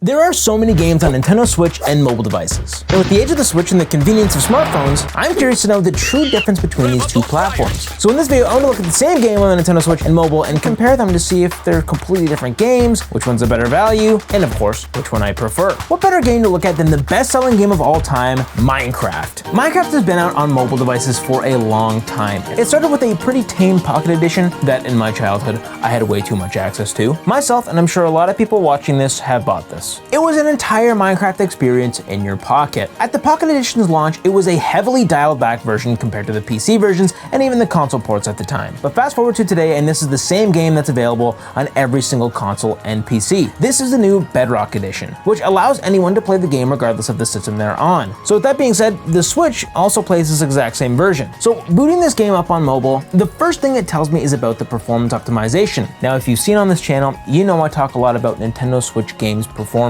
There are so many games on Nintendo Switch and mobile devices. And with the age of the Switch and the convenience of smartphones, I'm curious to know the true difference between these two platforms. So in this video, I want to look at the same game on the Nintendo Switch and mobile and compare them to see if they're completely different games, which one's a better value, and of course, which one I prefer. What better game to look at than the best-selling game of all time, Minecraft? Minecraft has been out on mobile devices for a long time. It started with a pretty tame Pocket Edition that in my childhood, I had way too much access to. Myself, and I'm sure a lot of people watching this have bought this. It was an entire Minecraft experience in your pocket. At the Pocket Edition's launch, it was a heavily dialed back version compared to the PC versions and even the console ports at the time. But fast forward to today, and this is the same game that's available on every single console and PC. This is the new Bedrock Edition, which allows anyone to play the game regardless of the system they're on. So with that being said, the Switch also plays this exact same version. So booting this game up on mobile, the first thing it tells me is about the performance optimization. Now, if you've seen on this channel, you know I talk a lot about Nintendo Switch games performance.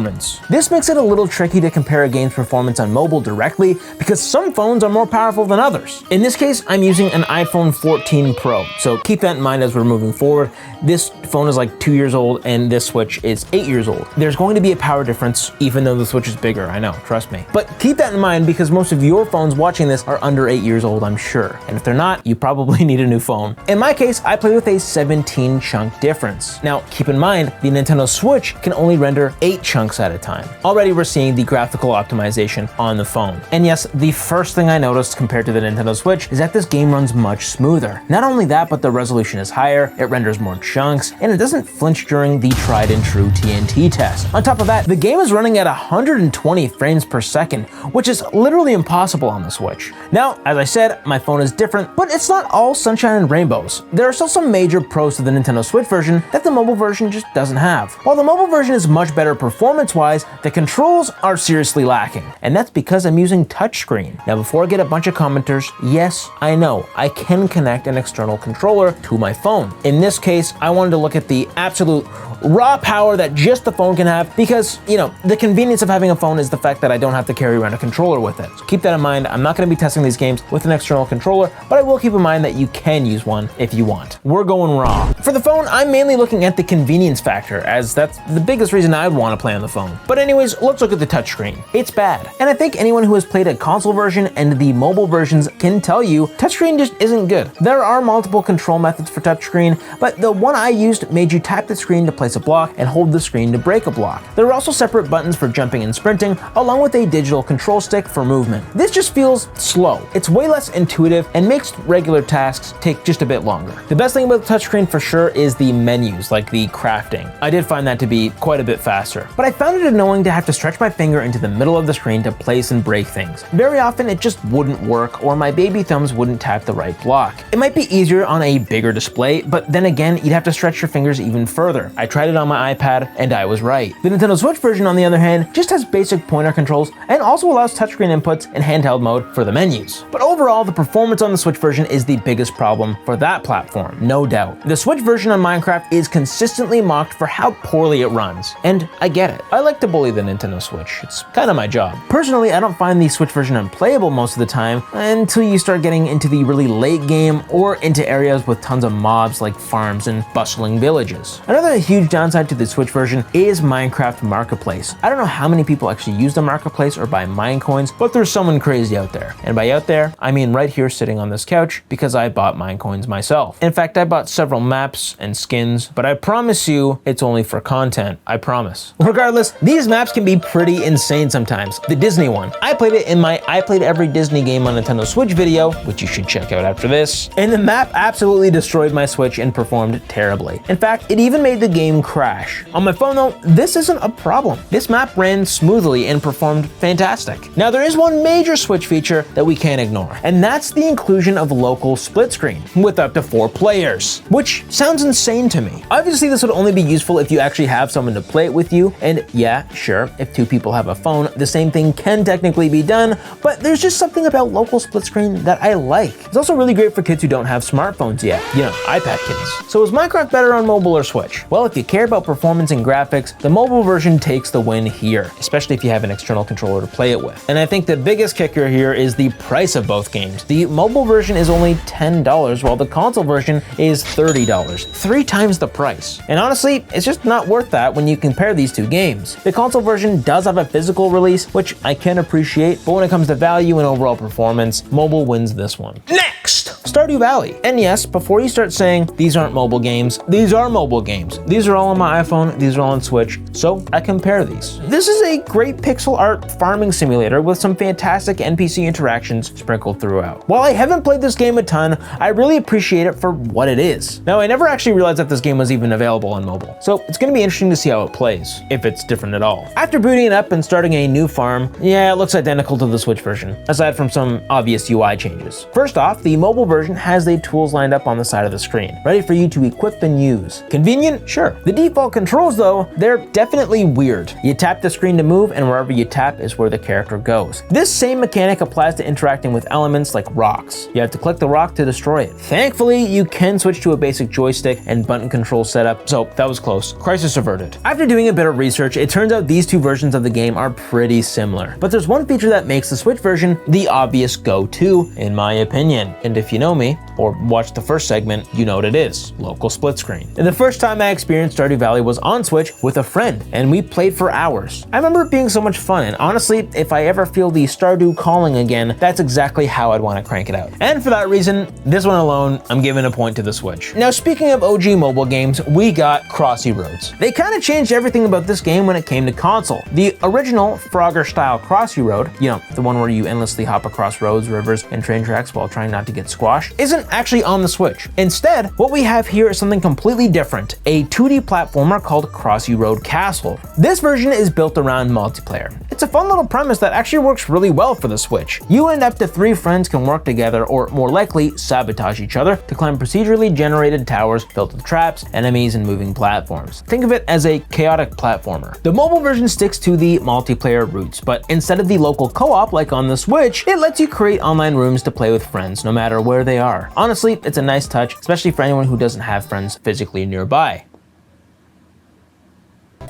This makes it a little tricky to compare a game's performance on mobile directly because some phones are more powerful than others. In this case, I'm using an iPhone 14 Pro, so keep that in mind as we're moving forward. This phone is like 2 years old and this Switch is 8 years old. There's going to be a power difference even though the Switch is bigger, I know, trust me. But keep that in mind because most of your phones watching this are under 8 years old, I'm sure. And if they're not, you probably need a new phone. In my case, I play with a 17 chunk difference. Now, keep in mind, the Nintendo Switch can only render 8 chunks at a time. Already we're seeing the graphical optimization on the phone. And yes, the first thing I noticed compared to the Nintendo Switch is that this game runs much smoother. Not only that, but the resolution is higher, it renders more chunks, and it doesn't flinch during the tried and true TNT test. On top of that, the game is running at 120 frames per second, which is literally impossible on the Switch. Now, as I said, my phone is different, but it's not all sunshine and rainbows. There are still some major pros to the Nintendo Switch version that the mobile version just doesn't have. While the mobile version is much better performance-wise, the controls are seriously lacking, and that's because I'm using touchscreen. Now, before I get a bunch of commenters, yes, I know, I can connect an external controller to my phone. In this case, I wanted to look at the absolute raw power that just the phone can have because, you know, the convenience of having a phone is the fact that I don't have to carry around a controller with it. So keep that in mind. I'm not going to be testing these games with an external controller, but I will keep in mind that you can use one if you want. We're going raw. For the phone, I'm mainly looking at the convenience factor as that's the biggest reason I'd want to play on the phone. But anyways, let's look at the touchscreen. It's bad. And I think anyone who has played a console version and the mobile versions can tell you touchscreen just isn't good. There are multiple control methods for touchscreen, but the one I used made you tap the screen to place a block and hold the screen to break a block. There are also separate buttons for jumping and sprinting, along with a digital control stick for movement. This just feels slow. It's way less intuitive and makes regular tasks take just a bit longer. The best thing about the touchscreen for sure is the menus, like the crafting. I did find that to be quite a bit faster, but I found it annoying to have to stretch my finger into the middle of the screen to place and break things. Very often it just wouldn't work or my baby thumbs wouldn't tap the right block. It might be easier on a bigger display, but then again, you'd have to stretch your fingers even further. I tried it on my iPad and I was right. The Nintendo Switch version, on the other hand, just has basic pointer controls and also allows touchscreen inputs in handheld mode for the menus. But overall, the performance on the Switch version is the biggest problem for that platform, no doubt. The Switch version on Minecraft is consistently mocked for how poorly it runs, and I get it. I like to bully the Nintendo Switch. It's kind of my job. Personally, I don't find the Switch version unplayable most of the time until you start getting into the really late game or into areas with tons of mobs like farms and bustling villages. Another huge downside to the Switch version is Minecraft Marketplace. I don't know how many people actually use the Marketplace or buy mine coins, but there's someone crazy out there. And by out there, I mean right here sitting on this couch because I bought mine coins myself. In fact, I bought several maps and skins, but I promise you it's only for content, I promise. Regardless, these maps can be pretty insane sometimes. The Disney one, I played it in my I Played Every Disney Game on Nintendo Switch video, which you should check out after this, and the map absolutely destroyed my Switch and performed terribly. In fact, it even made the game crash. On my phone though, this isn't a problem. This map ran smoothly and performed fantastic. Now there is one major Switch feature that we can't ignore, and that's the inclusion of local split screen with up to 4 players, which sounds insane to me. Obviously this would only be useful if you actually have someone to play it with you, and yeah, sure, if 2 people have a phone, the same thing can technically be done, but there's just something about local split screen that I like. It's also really great for kids who don't have smartphones yet, you know, iPad kids. So is Minecraft better on mobile or Switch? Well, if you you care about performance and graphics, the mobile version takes the win here, especially if you have an external controller to play it with. And I think the biggest kicker here is the price of both games. The mobile version is only $10, while the console version is $30, 3 times the price. And honestly, it's just not worth that when you compare these two games. The console version does have a physical release, which I can appreciate, but when it comes to value and overall performance, mobile wins this one. Next! Stardew Valley. And yes, before you start saying these aren't mobile games, these are mobile games. These are all on my iPhone, these are all on Switch, so I compare these. This is a great pixel art farming simulator with some fantastic NPC interactions sprinkled throughout. While I haven't played this game a ton, I really appreciate it for what it is. Now, I never actually realized that this game was even available on mobile, so it's gonna be interesting to see how it plays, if it's different at all. After booting it up and starting a new farm, yeah, it looks identical to the Switch version, aside from some obvious UI changes. First off, the mobile version has the tools lined up on the side of the screen, ready for you to equip and use. Convenient? Sure. The default controls though, they're definitely weird. You tap the screen to move, and wherever you tap is where the character goes. This same mechanic applies to interacting with elements like rocks. You have to click the rock to destroy it. Thankfully, you can switch to a basic joystick and button control setup, so that was close. Crisis averted. After doing a bit of research, it turns out these two versions of the game are pretty similar. But there's one feature that makes the Switch version the obvious go-to, in my opinion. And if you know me, or watch the first segment, you know what it is: local split screen. And the first time I experienced Stardew Valley was on Switch with a friend, and we played for hours. I remember it being so much fun, and honestly, if I ever feel the Stardew calling again, that's exactly how I'd want to crank it out. And for that reason, this one alone, I'm giving a point to the Switch. Now, speaking of OG mobile games, we got Crossy-Roads. They kind of changed everything about this game when it came to console. The original Frogger-style Crossy-Road, you know, the one where you endlessly hop across roads, rivers, and train tracks while trying not to get squashed, isn't actually on the Switch. Instead, what we have here is something completely different, a 2D platformer called Crusty Road Castle. This version is built around multiplayer. It's a fun little premise that actually works really well for the Switch. You and up to 3 friends can work together, or more likely, sabotage each other to climb procedurally generated towers filled with traps, enemies, and moving platforms. Think of it as a chaotic platformer. The mobile version sticks to the multiplayer roots, but instead of the local co-op like on the Switch, it lets you create online rooms to play with friends no matter where they are. Honestly, it's a nice touch, especially for anyone who doesn't have friends physically nearby.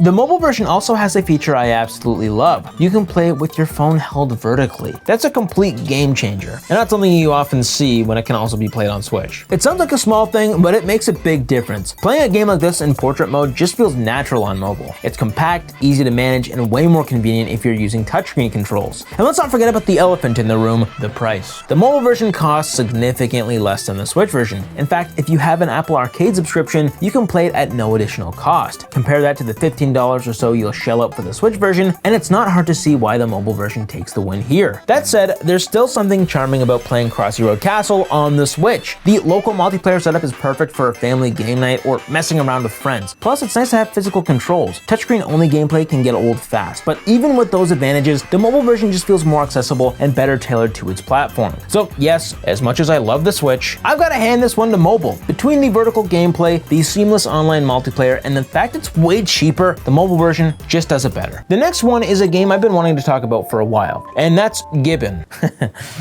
The mobile version also has a feature I absolutely love. You can play it with your phone held vertically. That's a complete game changer, and not something you often see when it can also be played on Switch. It sounds like a small thing, but it makes a big difference. Playing a game like this in portrait mode just feels natural on mobile. It's compact, easy to manage, and way more convenient if you're using touchscreen controls. And let's not forget about the elephant in the room, the price. The mobile version costs significantly less than the Switch version. In fact, if you have an Apple Arcade subscription, you can play it at no additional cost. Compare that to the $15 or so you'll shell out for the Switch version, and it's not hard to see why the mobile version takes the win here. That said, there's still something charming about playing Crusty Road Castle on the Switch. The local multiplayer setup is perfect for a family game night or messing around with friends. Plus, it's nice to have physical controls. Touchscreen only gameplay can get old fast, but even with those advantages, the mobile version just feels more accessible and better tailored to its platform. So yes, as much as I love the Switch, I've got to hand this one to mobile. Between the vertical gameplay, the seamless online multiplayer, and the fact it's way cheaper, the mobile version just does it better. The next one is a game I've been wanting to talk about for a while, and that's Gibbon.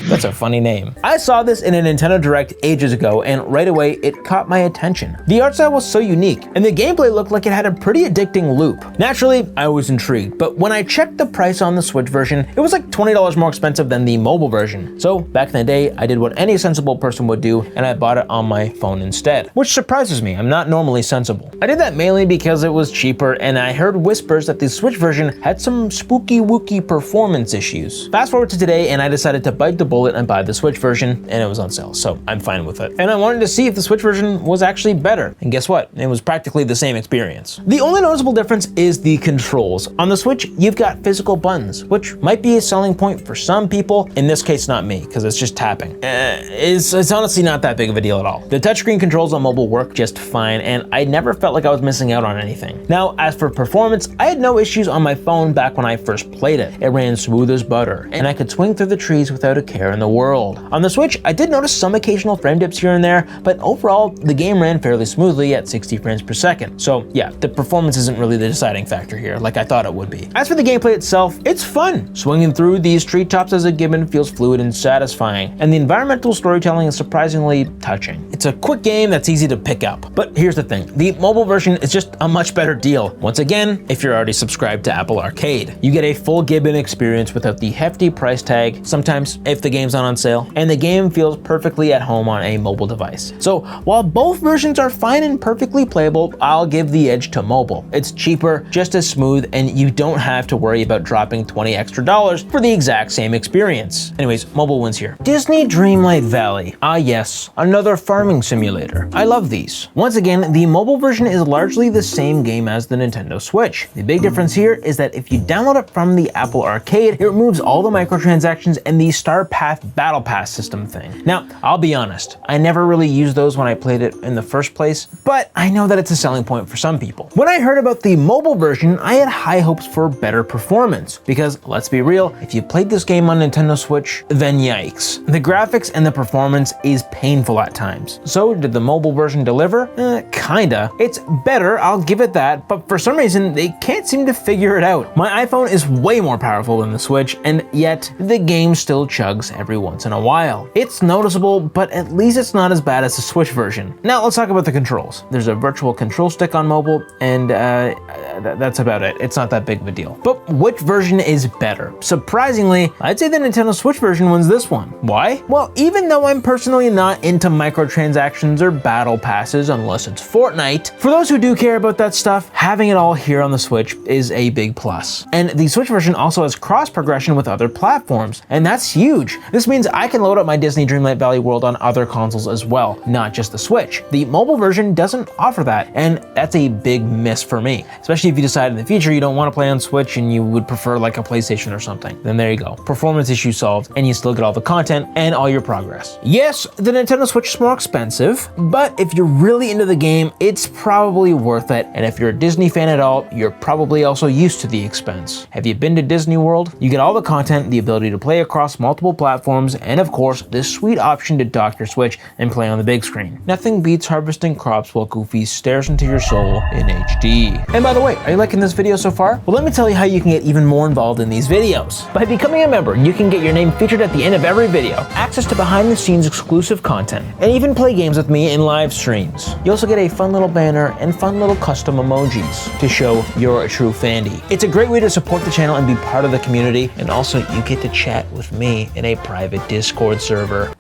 That's a funny name. I saw this in a Nintendo Direct ages ago, and right away it caught my attention. The art style was so unique, and the gameplay looked like it had a pretty addicting loop. Naturally, I was intrigued, but when I checked the price on the Switch version, it was like $20 more expensive than the mobile version. So back in the day, I did what any sensible person would do, and I bought it on my phone instead, which surprises me. I'm not normally sensible. I did that mainly because it was cheaper, and I heard whispers that the Switch version had some spooky wooky performance issues. Fast forward to today, and I decided to bite the bullet and buy the Switch version, and it was on sale, so I'm fine with it. And I wanted to see if the Switch version was actually better, and guess what? It was practically the same experience. The only noticeable difference is the controls. On the Switch, you've got physical buttons, which might be a selling point for some people. In this case, not me, because it's just tapping. It's honestly not that big of a deal at all. The touchscreen controls on mobile work just fine, and I never felt like I was missing out on anything. Now, as for performance, I had no issues on my phone back when I first played it. It ran smooth as butter, and I could swing through the trees without a care in the world. On the Switch, I did notice some occasional frame dips here and there, but overall, the game ran fairly smoothly at 60 frames per second. So yeah, the performance isn't really the deciding factor here, like I thought it would be. As for the gameplay itself, it's fun. Swinging through these treetops as a gibbon feels fluid and satisfying, and the environmental storytelling is surprisingly touching. It's a quick game that's easy to pick up. But here's the thing, the mobile version is just a much better deal. Once again, if you're already subscribed to Apple Arcade, you get a full gibbon experience without the hefty price tag, sometimes if the game's not on sale, and the game feels perfectly at home on a mobile device. So while both versions are fine and perfectly playable, I'll give the edge to mobile. It's cheaper, just as smooth, and you don't have to worry about dropping $20 extra for the exact same experience. Anyways, mobile wins here. Disney Dreamlight Valley. Ah yes, another farming simulator. I love these. Once again, the mobile version is largely the same game as the Nintendo Switch. The big difference here is that if you download it from the Apple Arcade, it removes all the microtransactions and the Star Path Battle Pass system thing. Now, I'll be honest, I never really used those when I played it in the first place, but I know that it's a selling point for some people. When I heard about the mobile version, I had high hopes for better performance, because let's be real, if you played this game on Nintendo Switch, then yikes. The graphics and the performance is painful at times. So did the mobile version deliver? Kinda. It's better, I'll give it that, but for some reason, they can't seem to figure it out. My iPhone is way more powerful than the Switch, and yet the game still chugs every once in a while. It's noticeable, but at least it's not as bad as the Switch version. Now let's talk about the controls. There's a virtual control stick on mobile, and that's about it. It's not that big of a deal. But which version is better? Surprisingly, I'd say the Nintendo Switch version wins this one. Why? Well, even though I'm personally not into microtransactions or battle passes unless it's Fortnite, for those who do care about that stuff, having it all here on the Switch is a big plus. And the Switch version also has cross progression with other platforms, and that's huge. This means I can load up my Disney Dreamlight Valley world on other consoles as well, not just the Switch. The mobile version doesn't offer that, and that's a big miss for me, especially if you decide in the future you don't want to play on Switch and you would prefer like a PlayStation or something. Then there you go. Performance issue solved, and you still get all the content and all your progress. Yes, the Nintendo Switch is more expensive, but if you're really into the game, it's probably worth it. And if you're a Disney fan at all, you're probably also used to the expense. Have you been to Disney World? You get all the content, the ability to play across multiple platforms, and of course, this sweet option to dock your Switch and play on the big screen. Nothing beats harvesting crops while Goofy stares into your soul in HD. And by the way, are you liking this video so far? Well, let me tell you how you can get even more involved in these videos. By becoming a member, you can get your name featured at the end of every video, access to behind-the-scenes exclusive content, and even play games with me in live streams. You also get a fun little banner and fun little custom emojis to show you're a true Vandy. It's a great way to support the channel and be part of the community, and also you get to chat with me in a private Discord server.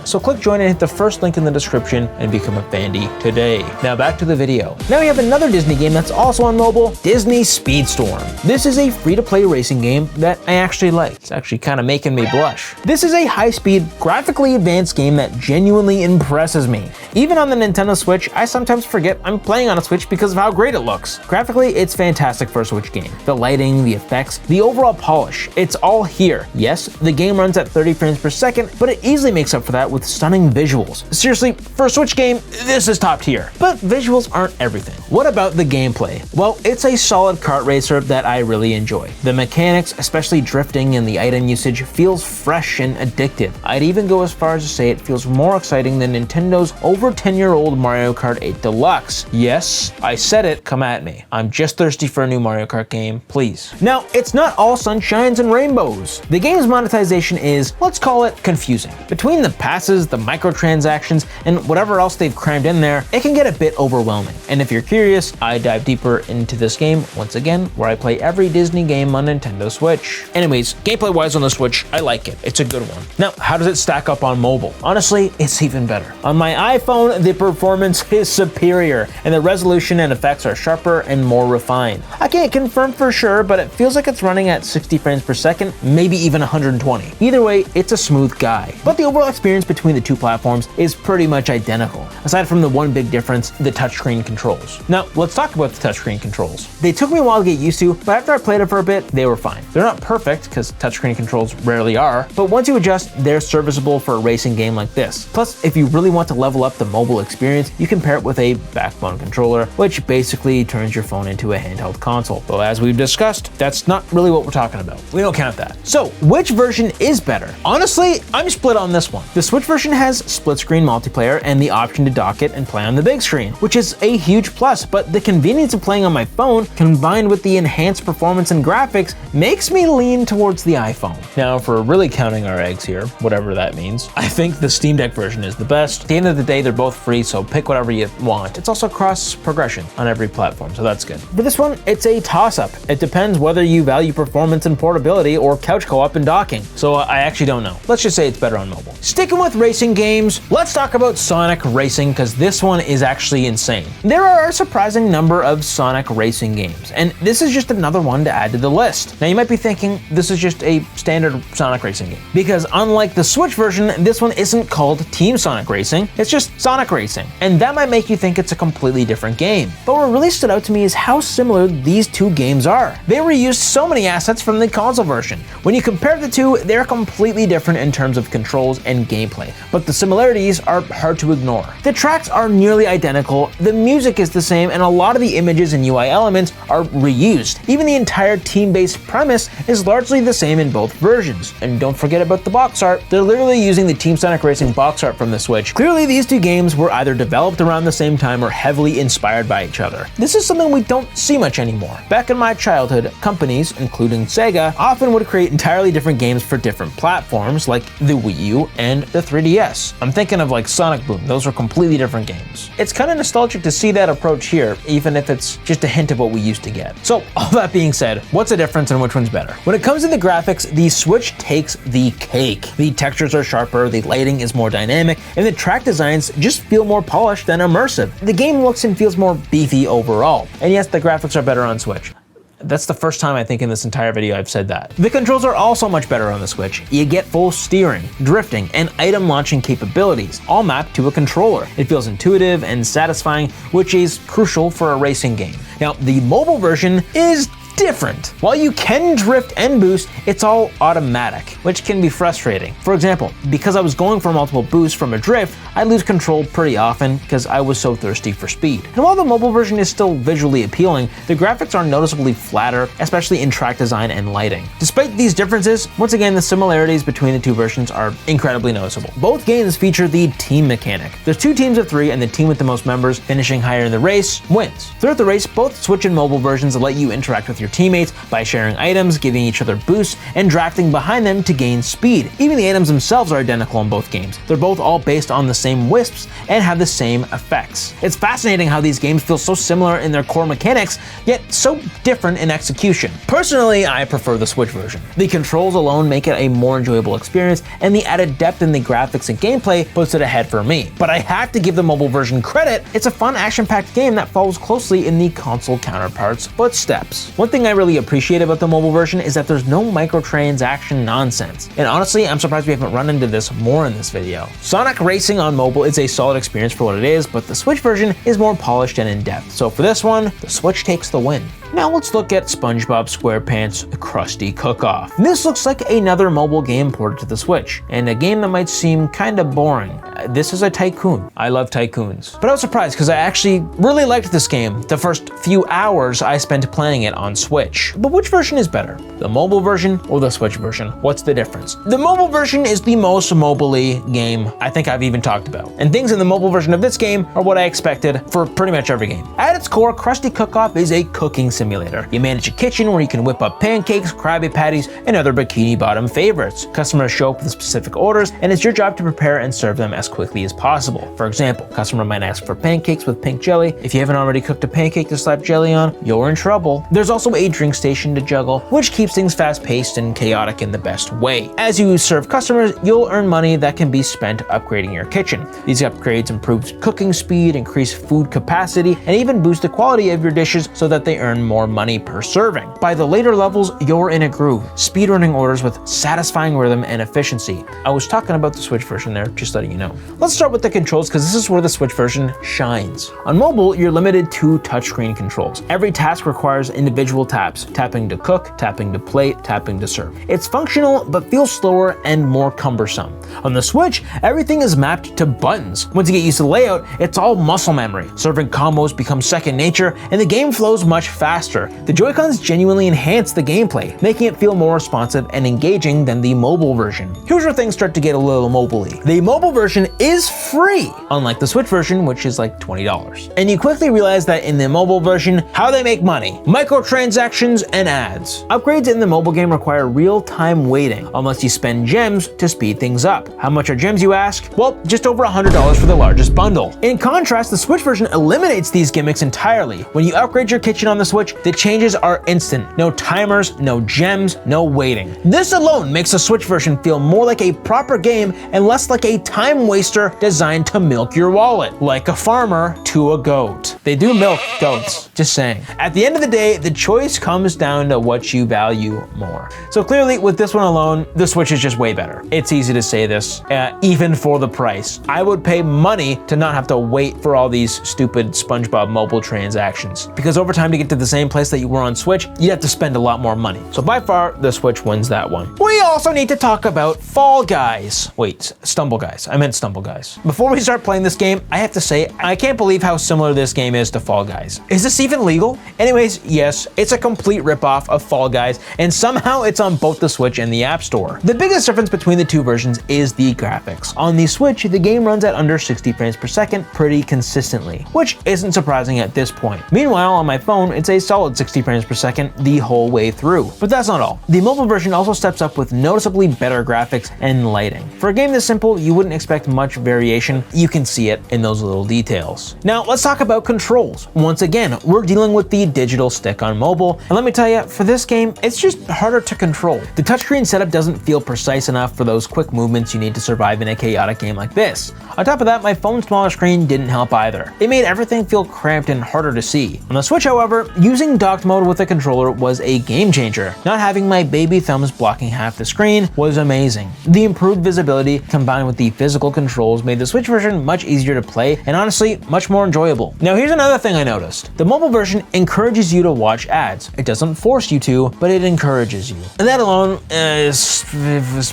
So click join and hit the first link in the description and become a Vandy today. Now back to the video. Now we have another Disney game that's also on mobile, Disney Speedstorm. This is a free-to-play racing game that I actually like. It's actually kind of making me blush. This is a high-speed, graphically advanced game that genuinely impresses me. Even on the Nintendo Switch, I sometimes forget I'm playing on a Switch because of how great it looks. Graphically, it's fantastic for a Switch game. The lighting, the effects, the overall polish, it's all here. Yes, the game runs at 30 frames per second, but it easily makes up for that with stunning visuals. Seriously, for a Switch game, this is top tier. But visuals aren't everything. What about the gameplay? Well, it's a solid kart racer that I really enjoy. The mechanics, especially drifting and the item usage, feels fresh and addictive. I'd even go as far as to say it feels more exciting than Nintendo's over 10-year-old Mario Kart 8 Deluxe. Yes, I said it, come at me. I'm just thirsty for a new Mario Kart game, please. Now, it's not all sunshines and rainbows. The game's monetization is, let's call it, confusing. Between the passes, the microtransactions, and whatever else they've crammed in there, it can get a bit overwhelming. And if you're curious, I dive deeper into this game, once again, where I play every Disney game on Nintendo Switch. Anyways, gameplay-wise on the Switch, I like it. It's a good one. Now, how does it stack up on mobile? Honestly, it's even better. On my iPhone, the performance is superior, and the resolution and effects are sharper and more refined. I can't confirm for sure, but it feels like it's running at 60 frames per second, maybe even 120. Either way, it's a smooth guy. But the overall experience between the two platforms is pretty much identical, aside from the one big difference, the touchscreen controls. Now, let's talk about the touchscreen controls. They took me a while to get used to, but after I played it for a bit, they were fine. They're not perfect, because touchscreen controls rarely are, but once you adjust, they're serviceable for a racing game like this. Plus, if you really want to level up the mobile experience, you can pair it with a backbone controller, which basically turns your phone into a handheld console. Though as we've discussed, that's not really what we're talking about. We don't count that. So, which version is better? Honestly, I'm split on this one. The Switch version has split screen multiplayer and the option to dock it and play on the big screen, which is a huge plus, but the convenience of playing on my phone combined with the enhanced performance and graphics makes me lean towards the iPhone. Now, if we're really counting our eggs here, whatever that means, I think the Steam Deck version is the best. At the end of the day, they're both free, so pick whatever you want. It's also cross progression on every platform, so that's good. For this one, it's a toss-up. It depends whether you value performance and portability or couch co-op and docking, so I actually don't know. Let's just say it's better on mobile. Sticking with racing games, let's talk about Sonic Racing, because this one is actually insane. There are a surprising number of Sonic Racing games, and this is just another one to add to the list. Now you might be thinking, this is just a standard Sonic Racing game, because unlike the Switch version, this one isn't called Team Sonic Racing, it's just Sonic Racing, and that might make you think it's a completely different game. But what really stood out to me is how similar these two games are. They reused so many assets from the console version. When you compare the two, they're completely different in terms of controls and gameplay, but the similarities are hard to ignore. The tracks are nearly identical, the music is the same, and a lot of the images and UI elements are reused. Even the entire team-based premise is largely the same in both versions. And don't forget about the box art. They're literally using the Team Sonic Racing box art from the Switch. Clearly, these two games were either developed around the same time or heavily inspired by each other. This is something we don't see much anymore. Back in my childhood, companies, including Sega, often would create entirely different games for different platforms, like the Wii U and the 3DS. I'm thinking of like Sonic Boom. Those were completely different games. It's kind of nostalgic to see that approach here, even if it's just a hint of what we used to get. So, all that being said, what's the difference and which one's better? When it comes to the graphics, the Switch takes the cake. The textures are sharper, the lighting is more dynamic, and the track designs just feel more polished and immersive. The game looks and feels more beefy overall. And yes, the graphics are better on Switch. That's the first time I think in this entire video I've said that. The controls are also much better on the Switch. You get full steering, drifting, and item launching capabilities, all mapped to a controller. It feels intuitive and satisfying, which is crucial for a racing game. Now, the mobile version is different. While you can drift and boost, it's all automatic, which can be frustrating. For example, because I was going for multiple boosts from a drift, I lose control pretty often because I was so thirsty for speed. And while the mobile version is still visually appealing, the graphics are noticeably flatter, especially in track design and lighting. Despite these differences, once again, the similarities between the two versions are incredibly noticeable. Both games feature the team mechanic. There's 2 teams of 3, and the team with the most members finishing higher in the race wins. Throughout the race, both Switch and mobile versions let you interact with your teammates by sharing items, giving each other boosts, and drafting behind them to gain speed. Even the items themselves are identical in both games. They're both all based on the same wisps and have the same effects. It's fascinating how these games feel so similar in their core mechanics, yet so different in execution. Personally, I prefer the Switch version. The controls alone make it a more enjoyable experience, and the added depth in the graphics and gameplay puts it ahead for me. But I have to give the mobile version credit. It's a fun, action-packed game that follows closely in the console counterparts' footsteps. One thing I really appreciate about the mobile version is that there's no microtransaction nonsense. And honestly, I'm surprised we haven't run into this more in this video. Sonic Racing on mobile is a solid experience for what it is, but the Switch version is more polished and in-depth. So for this one, the Switch takes the win. Now let's look at SpongeBob SquarePants Crusty Cookoff. This looks like another mobile game ported to the Switch, and a game that might seem kinda boring. This is a tycoon. I love tycoons. But I was surprised because I actually really liked this game the first few hours I spent playing it on Switch. But which version is better? The mobile version or the Switch version? What's the difference? The mobile version is the most mobile-y game I think I've even talked about. And things in the mobile version of this game are what I expected for pretty much every game. At its core, Crusty Cookoff is a cooking simulator. You manage a kitchen where you can whip up pancakes, Krabby Patties, and other Bikini Bottom favorites. Customers show up with specific orders, and it's your job to prepare and serve them as as quickly as possible. For example, a customer might ask for pancakes with pink jelly. If you haven't already cooked a pancake to slap jelly on, you're in trouble. There's also a drink station to juggle, which keeps things fast-paced and chaotic in the best way. As you serve customers, you'll earn money that can be spent upgrading your kitchen. These upgrades improve cooking speed, increase food capacity, and even boost the quality of your dishes so that they earn more money per serving. By the later levels, you're in a groove, speedrunning orders with satisfying rhythm and efficiency. I was talking about the Switch version there, just letting you know. Let's start with the controls because this is where the Switch version shines. On mobile, you're limited to touchscreen controls. Every task requires individual taps, tapping to cook, tapping to plate, tapping to serve. It's functional, but feels slower and more cumbersome. On the Switch, everything is mapped to buttons. Once you get used to the layout, it's all muscle memory. Serving combos becomes second nature, and the game flows much faster. The Joy-Cons genuinely enhance the gameplay, making it feel more responsive and engaging than the mobile version. Here's where things start to get a little mobile-y. The mobile version is free, unlike the Switch version, which is like $20. And you quickly realize that in the mobile version, how they make money: microtransactions and ads. Upgrades in the mobile game require real-time waiting, unless you spend gems to speed things up. How much are gems, you ask? Well, just over $100 for the largest bundle. In contrast, the Switch version eliminates these gimmicks entirely. When you upgrade your kitchen on the Switch, the changes are instant. No timers, no gems, no waiting. This alone makes the Switch version feel more like a proper game and less like a time waster designed to milk your wallet, like a farmer to a goat. They do milk goats, just saying. At the end of the day, the choice comes down to what you value more. So clearly, with this one alone, the Switch is just way better. It's easy to say this, even for the price. I would pay money to not have to wait for all these stupid SpongeBob mobile transactions, because over time to get to the same place that you were on Switch, you'd have to spend a lot more money. So by far, the Switch wins that one. We also need to talk about Fall Guys. Wait, Stumble Guys. I meant Stumble Guys. Before we start playing this game, I have to say, I can't believe how similar this game is to Fall Guys. Is this even legal? Anyways, yes, it's a complete ripoff of Fall Guys, and somehow it's on both the Switch and the App Store. The biggest difference between the two versions is the graphics. On the Switch, the game runs at under 60 frames per second pretty consistently, which isn't surprising at this point. Meanwhile, on my phone, it's a solid 60 frames per second the whole way through. But that's not all. The mobile version also steps up with noticeably better graphics and lighting. For a game this simple, you wouldn't expect much variation. You can see it in those little details. Now, let's talk about controls. Once again, we're dealing with the digital stick on mobile, and let me tell you, for this game, it's just harder to control. The touchscreen setup doesn't feel precise enough for those quick movements you need to survive in a chaotic game like this. On top of that, my phone's smaller screen didn't help either. It made everything feel cramped and harder to see. On the Switch, however, using docked mode with a controller was a game changer. Not having my baby thumbs blocking half the screen was amazing. The improved visibility combined with the physical controls made the Switch version much easier to play and honestly much more enjoyable. Now here's another thing I noticed. The mobile version encourages you to watch ads. It doesn't force you to, but it encourages you. And that alone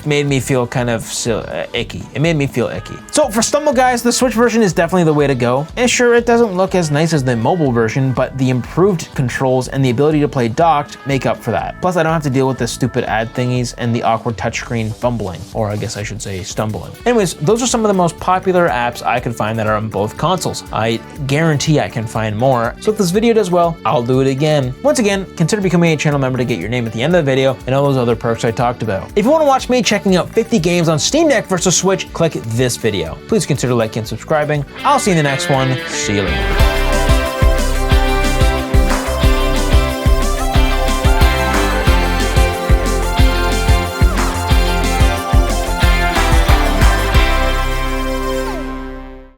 made me feel kind of icky. It made me feel icky. So for Stumble Guys, the Switch version is definitely the way to go. And sure, it doesn't look as nice as the mobile version, but the improved controls and the ability to play docked make up for that. Plus, I don't have to deal with the stupid ad thingies and the awkward touchscreen fumbling, or I guess I should say stumbling. Anyways, those are some of the most popular apps I could find that are on both consoles. I guarantee I can find more, so if this video does well, I'll do it again. Once again, consider becoming a channel member to get your name at the end of the video and all those other perks I talked about. If you want to watch me checking out 50 games on Steam Deck versus Switch, click this video. Please consider liking and subscribing. I'll see you in the next one. See you later.